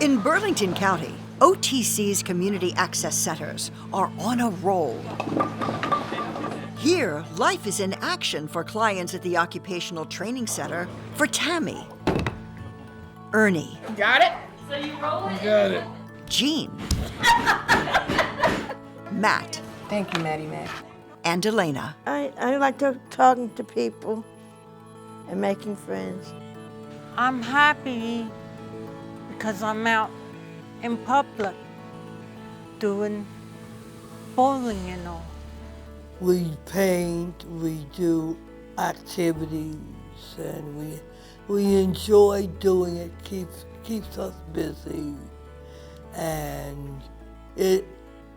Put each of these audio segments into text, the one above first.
In Burlington County, OTC's community access centers are on a roll. Here, life is in action for clients at the Occupational Training Center for Tammy, Ernie, Got it? So you roll it? Got it. Jean, Matt, Thank you, Maddie Mac. and Elena. I like talking to people and making friends. I'm happy because I'm out in public doing bowling and all. We paint, we do activities, and we enjoy doing it. Keeps us busy, and it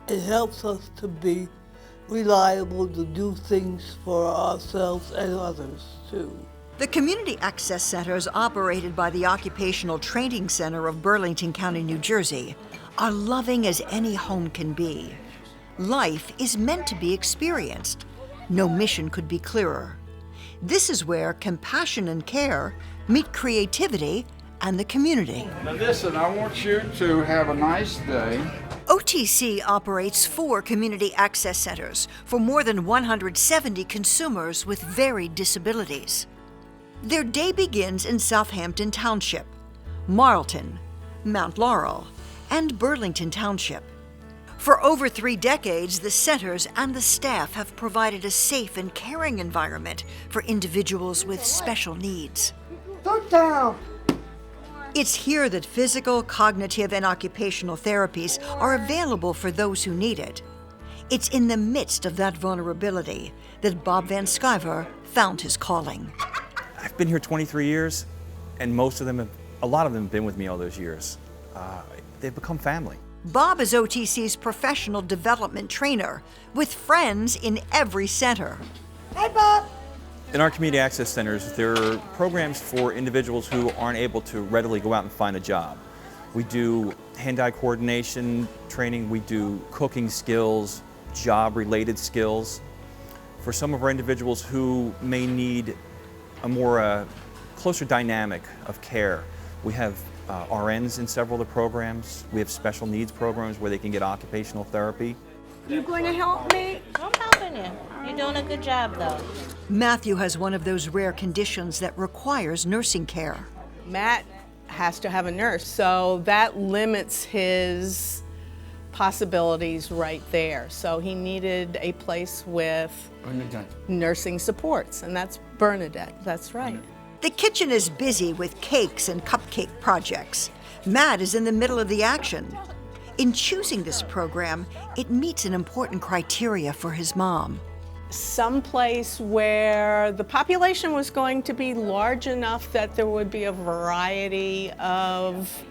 helps us to be reliable to do things for ourselves and others too. The Community Access Centers operated by the Occupational Training Center of Burlington County, New Jersey, are loving as any home can be. Life is meant to be experienced. No mission could be clearer. This is where compassion and care meet creativity and the community. Now listen, I want you to have a nice day. OTC operates 4 community access centers for more than 170 consumers with varied disabilities. Their day begins in Southampton Township, Marlton, Mount Laurel, and Burlington Township. For over 3 decades, the centers and the staff have provided a safe and caring environment for individuals with special needs. Look down. It's here that physical, cognitive, and occupational therapies are available for those who need it. It's in the midst of that vulnerability that Bob Van Sciver found his calling. I've been here 23 years, and a lot of them have been with me all those years. They've become family. Bob is OTC's professional development trainer, with friends in every center. Hey, Bob. In our community access centers, there are programs for individuals who aren't able to readily go out and find a job. We do hand-eye coordination training, we do cooking skills, job-related skills. For some of our individuals who may need a more closer dynamic of care, we have RNs in several of the programs. We have special needs programs where they can get occupational therapy. You going to help me? I'm helping you. You're doing a good job, though. Matthew has one of those rare conditions that requires nursing care. Matt has to have a nurse, so that limits his possibilities right there. So he needed a place with nursing supports, and that's Bernadette. That's right. The kitchen is busy with cakes and cupcake projects. Matt is in the middle of the action. In choosing this program, it meets an important criteria for his mom. Someplace where the population was going to be large enough that there would be a variety of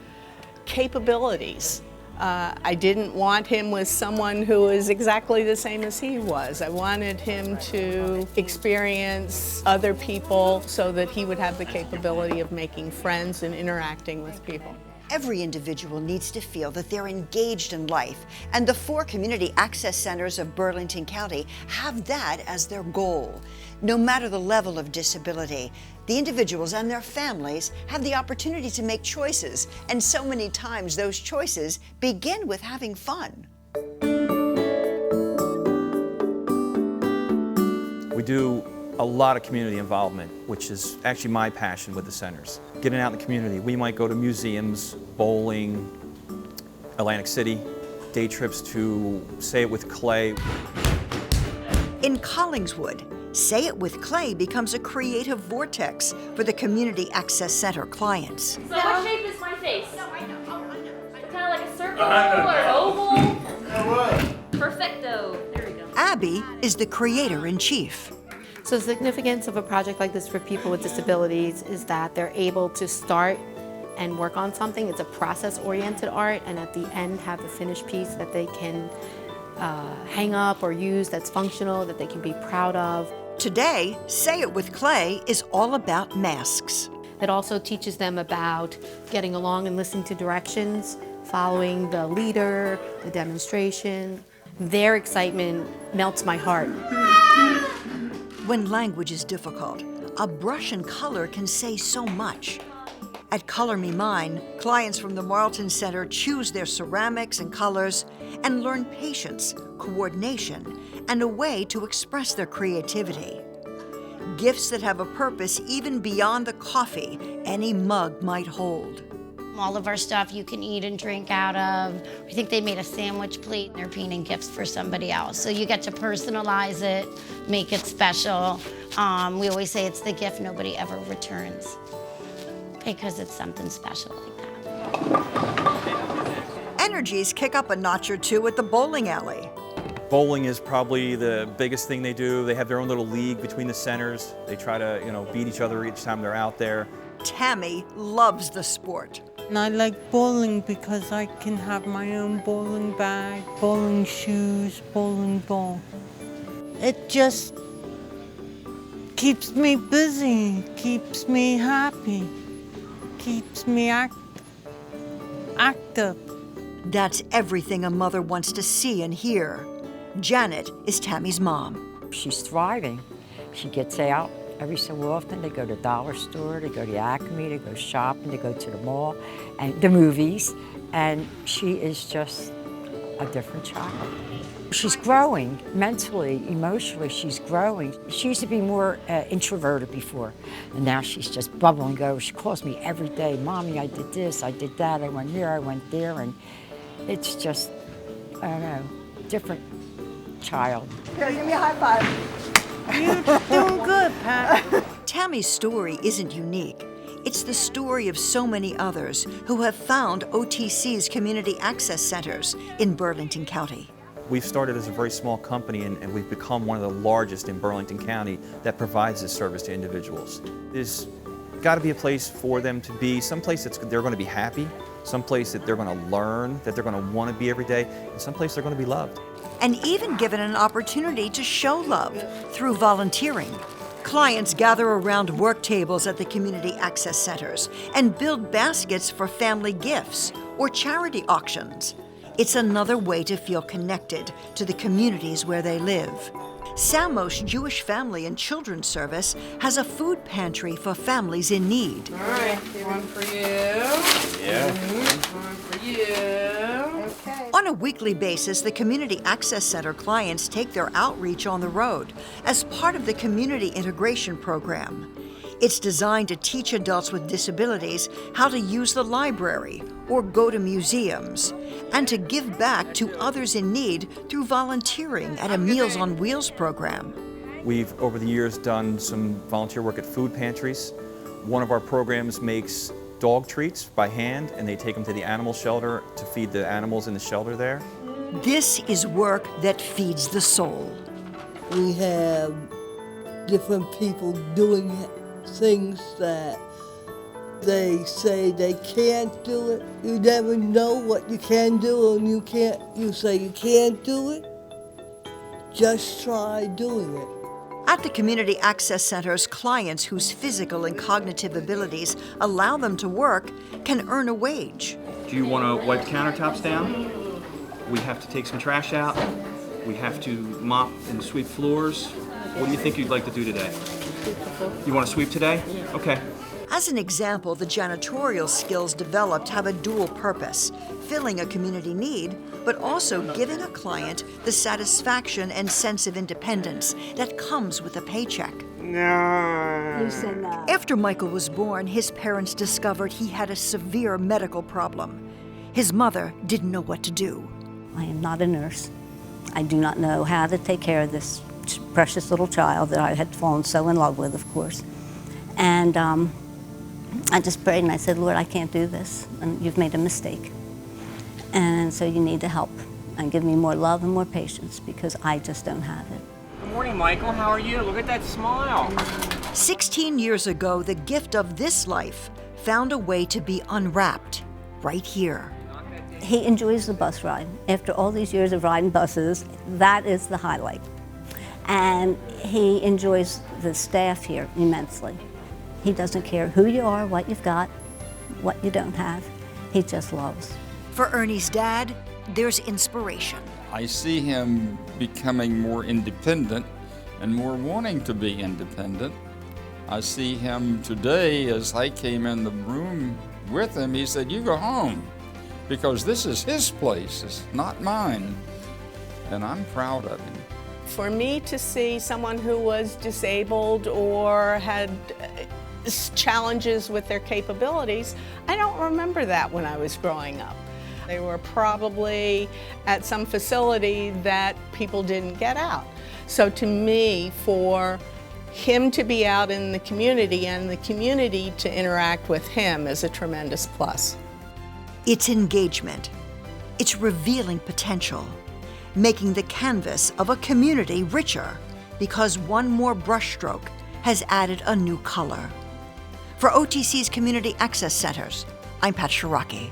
capabilities. I didn't want him with someone who is exactly the same as he was. I wanted him to experience other people so that he would have the capability of making friends and interacting with people. Every individual needs to feel that they're engaged in life, and the 4 community access centers of Burlington County have that as their goal. No matter the level of disability, the individuals and their families have the opportunity to make choices, and so many times those choices begin with having fun. We do a lot of community involvement, which is actually my passion with the centers. Getting out in the community, we might go to museums, bowling, Atlantic City, day trips to Say It With Clay. In Collingswood, Say It With Clay becomes a creative vortex for the Community Access Center clients. So what shape is my face? Kind of like a circle or oval? Perfecto. There we go. Abby is the creator-in-chief. So the significance of a project like this for people with disabilities is that they're able to start and work on something. It's a process-oriented art, and at the end have a finished piece that they can hang up or use that's functional, that they can be proud of. Today, Say It With Clay is all about masks. It also teaches them about getting along and listening to directions, following the leader, the demonstration. Their excitement melts my heart. When language is difficult, a brush and color can say so much. At Color Me Mine, clients from the Marlton Center choose their ceramics and colors and learn patience, coordination, and a way to express their creativity. Gifts that have a purpose even beyond the coffee any mug might hold. All of our stuff you can eat and drink out of. I think they made a sandwich plate and they're painting gifts for somebody else. So you get to personalize it, make it special. We always say it's the gift nobody ever returns because it's something special like that. Energies kick up a notch or two at the bowling alley. Bowling is probably the biggest thing they do. They have their own little league between the centers. They try to, beat each other each time they're out there. Tammy loves the sport. And I like bowling because I can have my own bowling bag, bowling shoes, bowling ball. It just keeps me busy, keeps me happy, keeps me active. That's everything a mother wants to see and hear. Janet is Tammy's mom. She's thriving. She gets out every so often. They go to the dollar store, they go to Acme, they go shopping, they go to the mall and the movies, and she is just a different child. She's growing mentally, emotionally, she's growing. She used to be more introverted before, and now she's just bubbling over. She calls me every day, Mommy, I did this, I did that, I went here, I went there, and it's just, I don't know, different child. Here, give me a high five. You're doing good, Pat. Tammy's story isn't unique. It's the story of so many others who have found OTC's community access centers in Burlington County. We've started as a very small company and we've become one of the largest in Burlington County that provides this service to individuals. There's got to be a place for them to be, some place that they're going to be happy, some place that they're going to learn, that they're going to want to be every day, and some place they're going to be loved. And even given an opportunity to show love through volunteering. Clients gather around work tables at the community access centers and build baskets for family gifts or charity auctions. It's another way to feel connected to the communities where they live. Samos Jewish Family and Children's Service has a food pantry for families in need. All right, one for you. Yeah. One for you. Okay. On a weekly basis, the Community Access Center clients take their outreach on the road as part of the Community Integration Program. It's designed to teach adults with disabilities how to use the library or go to museums, and to give back to others in need through volunteering at a Meals on Wheels program. We've, over the years, done some volunteer work at food pantries. One of our programs makes dog treats by hand, and they take them to the animal shelter to feed the animals in the shelter there. This is work that feeds the soul. We have different people doing things that they say they can't do it. You never know what you can do, and you say you can't do it. Just try doing it. At the Community Access Centers, clients whose physical and cognitive abilities allow them to work can earn a wage. Do you want to wipe countertops down? We have to take some trash out. We have to mop and sweep floors. What do you think you'd like to do today? You want to sweep today? Okay. As an example, the janitorial skills developed have a dual purpose, filling a community need, but also giving a client the satisfaction and sense of independence that comes with a paycheck. No. You said no. After Michael was born, his parents discovered he had a severe medical problem. His mother didn't know what to do. I am not a nurse. I do not know how to take care of this precious little child that I had fallen so in love with, of course. And I just prayed and I said, Lord, I can't do this, and you've made a mistake. And so you need to help and give me more love and more patience because I just don't have it. Good morning, Michael. How are you? Look at that smile. 16 years ago, the gift of this life found a way to be unwrapped right here. He enjoys the bus ride. After all these years of riding buses, that is the highlight. And he enjoys the staff here immensely. He doesn't care who you are, what you've got, what you don't have. He just loves. For Ernie's dad, there's inspiration. I see him becoming more independent and more wanting to be independent. I see him today as I came in the room with him. He said, "You go home because this is his place, it's not mine." And I'm proud of him. For me to see someone who was disabled or had challenges with their capabilities, I don't remember that when I was growing up. They were probably at some facility that people didn't get out. So to me, for him to be out in the community and the community to interact with him is a tremendous plus. It's engagement. It's revealing potential, making the canvas of a community richer because one more brushstroke has added a new color. For OTC's Community Access Centers, I'm Pat Shiraki.